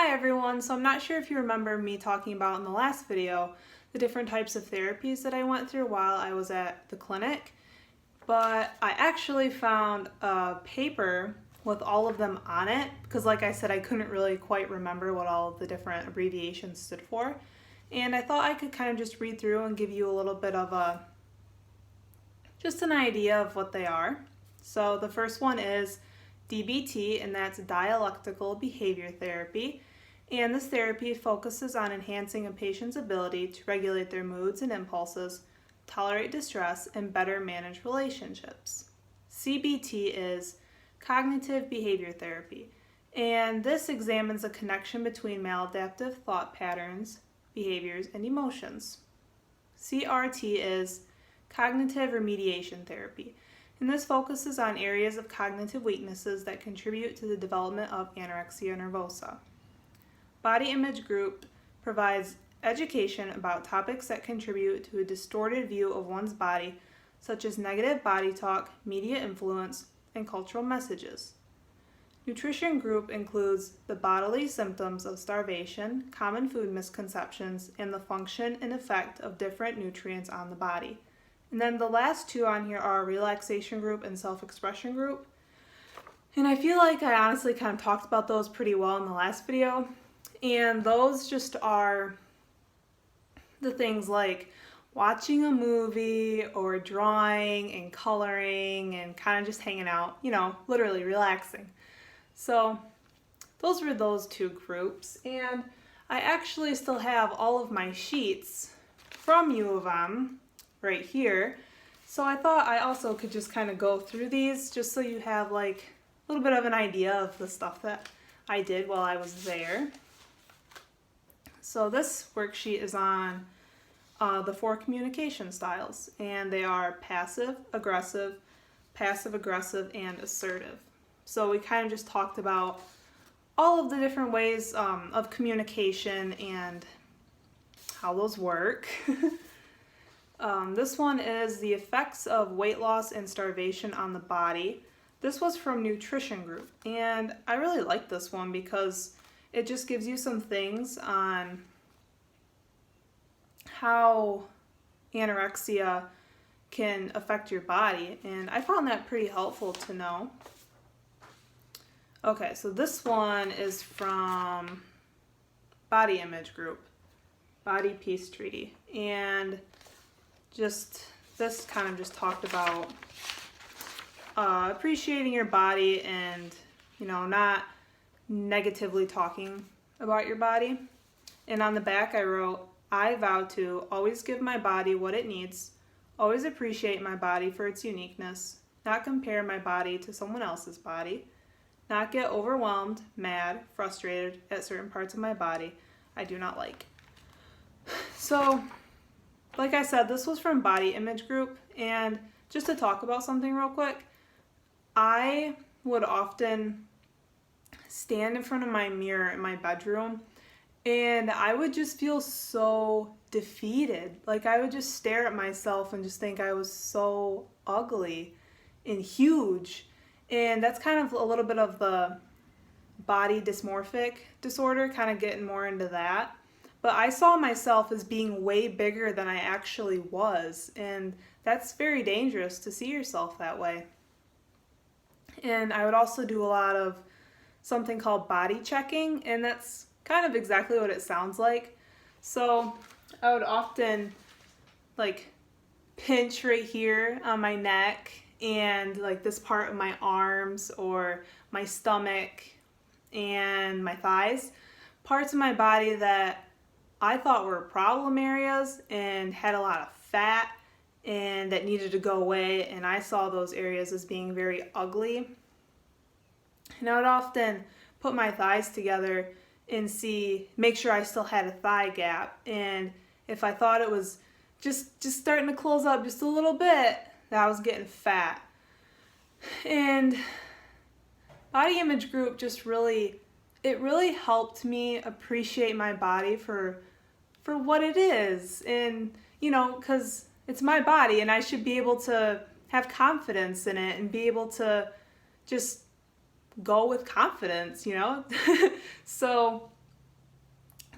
Hi everyone, so I'm not sure if you remember me talking about in the last video the different types of therapies that I went through while I was at the clinic, but I actually found a paper with all of them on it because like I said I couldn't really quite remember what all of the different abbreviations stood for, and I thought I could kind of just read through and give you a little bit of just an idea of what they are. So the first one is DBT, and that's dialectical behavior therapy. And this therapy focuses on enhancing a patient's ability to regulate their moods and impulses, tolerate distress, and better manage relationships. CBT is cognitive behavior therapy, and this examines the connection between maladaptive thought patterns, behaviors, and emotions. CRT is cognitive remediation therapy, and this focuses on areas of cognitive weaknesses that contribute to the development of anorexia nervosa. Body Image Group provides education about topics that contribute to a distorted view of one's body, such as negative body talk, media influence, and cultural messages. Nutrition Group includes the bodily symptoms of starvation, common food misconceptions, and the function and effect of different nutrients on the body. And then the last two on here are Relaxation Group and Self-Expression Group. And I feel like I honestly kind of talked about those pretty well in the last video. And those just are the things like watching a movie or drawing and coloring and kind of just hanging out, literally relaxing. So those were those two groups. And I actually still have all of my sheets from U of M right here. So I thought I also could just kind of go through these just so you have like a little bit of an idea of the stuff that I did while I was there. So this worksheet is on the 4 communication styles, and they are passive aggressive, and assertive. So we kind of just talked about all of the different ways of communication and how those work. This one is the effects of weight loss and starvation on the body. This was from Nutrition Group, and I really like this one because it just gives you some things on how anorexia can affect your body, and I found that pretty helpful to know. Okay, so this one is from Body Image Group, Body Peace Treaty, and just this kind of just talked about appreciating your body and not negatively talking about your body. And on the back I wrote, I vow to always give my body what it needs, always appreciate my body for its uniqueness, not compare my body to someone else's body, not get overwhelmed, mad, frustrated at certain parts of my body I do not like. So like I said, this was from Body Image Group, and just to talk about something real quick, I would often stand in front of my mirror in my bedroom and I would just feel so defeated. Like I would just stare at myself and just think I was so ugly and huge. And that's kind of a little bit of the body dysmorphic disorder, kind of getting more into that. But I saw myself as being way bigger than I actually was, and that's very dangerous to see yourself that way. And I would also do a lot of something called body checking, and that's kind of exactly what it sounds like. So I would often like pinch right here on my neck and like this part of my arms or my stomach and my thighs, parts of my body that I thought were problem areas and had a lot of fat and that needed to go away, and I saw those areas as being very ugly. And I would often put my thighs together and make sure I still had a thigh gap, and if I thought it was just starting to close up just a little bit, that I was getting fat. And Body Image Group just really helped me appreciate my body for what it is, and because it's my body and I should be able to have confidence in it and be able to just go with confidence. So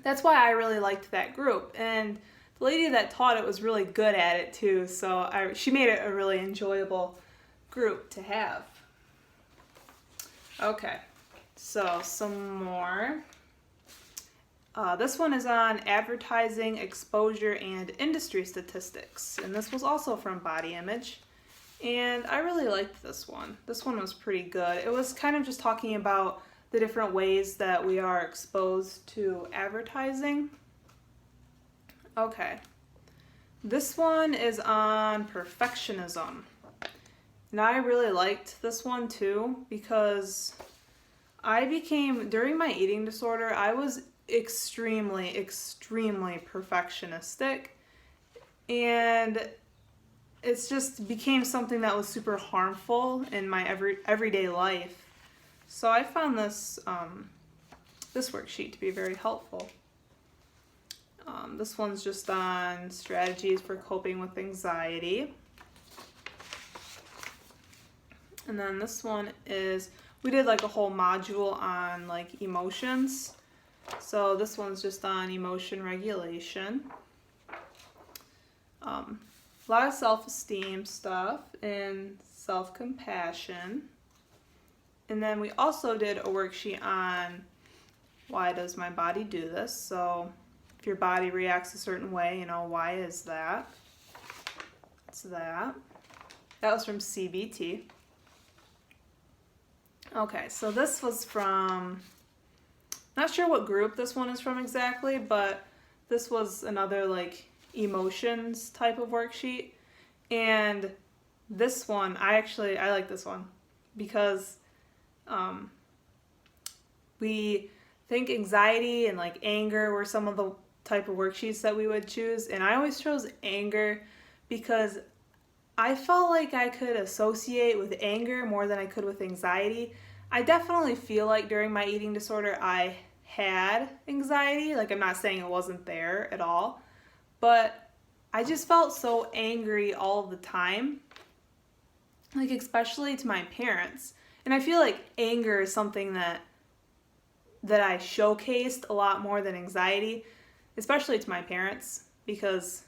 that's why I really liked that group. And the lady that taught it was really good at it too, so she made it a really enjoyable group to have. Okay, so some more. This one is on advertising, exposure, and industry statistics, and this was also from Body Image, and I really liked this one. This one was pretty good. It was kind of just talking about the different ways that we are exposed to advertising. Okay, this one is on perfectionism, and I really liked this one too because during my eating disorder, I was extremely perfectionistic, and it's just became something that was super harmful in my everyday life. So I found this this worksheet to be very helpful. This one's just on strategies for coping with anxiety. And then this one is, we did like a whole module on like emotions. So this one's just on emotion regulation. A lot of self-esteem stuff and self-compassion. And then we also did a worksheet on why does my body do this? So if your body reacts a certain way, you know, why is that? It's that. That was from CBT. Okay, so this was from, not sure what group this one is from exactly, but this was another like emotions type of worksheet. And this one, I like this one because we think anxiety and like anger were some of the type of worksheets that we would choose. And I always chose anger because I felt like I could associate with anger more than I could with anxiety. I definitely feel like during my eating disorder I had anxiety. Like, I'm not saying it wasn't there at all, but I just felt so angry all the time, like especially to my parents. And I feel like anger is something that I showcased a lot more than anxiety, especially to my parents, because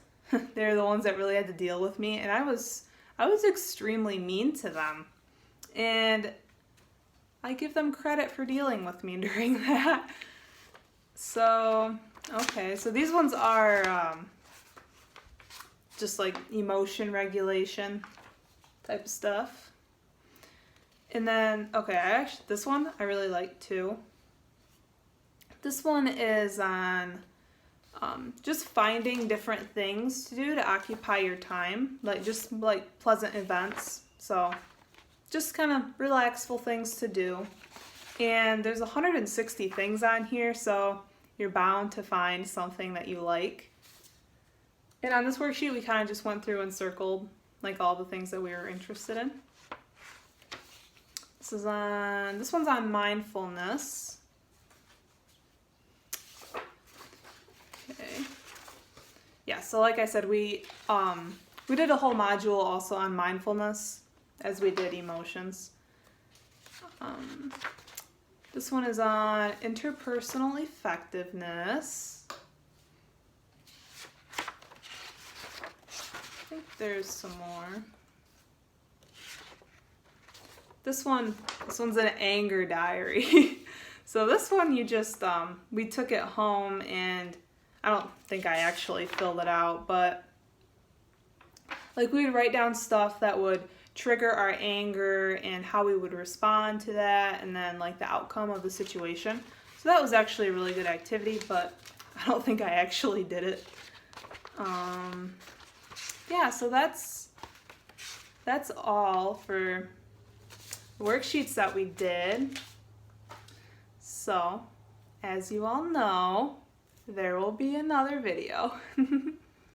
they're the ones that really had to deal with me, and I was extremely mean to them. And I give them credit for dealing with me during that. So, okay, so these ones are just like emotion regulation type of stuff. And then, okay, this one I really like too. This one is on just finding different things to do to occupy your time, just like pleasant events. So just kind of relaxful things to do. And there's 160 things on here, so you're bound to find something that you like. And on this worksheet, we kind of just went through and circled like all the things that we were interested in. This one's on mindfulness. Okay. Yeah, so like I said, we did a whole module also on mindfulness as we did emotions. This one is on interpersonal effectiveness. I think there's some more. This one's an anger diary. So this one you just, we took it home, and I don't think I actually filled it out, but like we would write down stuff that would trigger our anger and how we would respond to that, and then like the outcome of the situation. So that was actually a really good activity, but I don't think I actually did it. Yeah, so that's all for worksheets that we did. So, as you all know, there will be another video.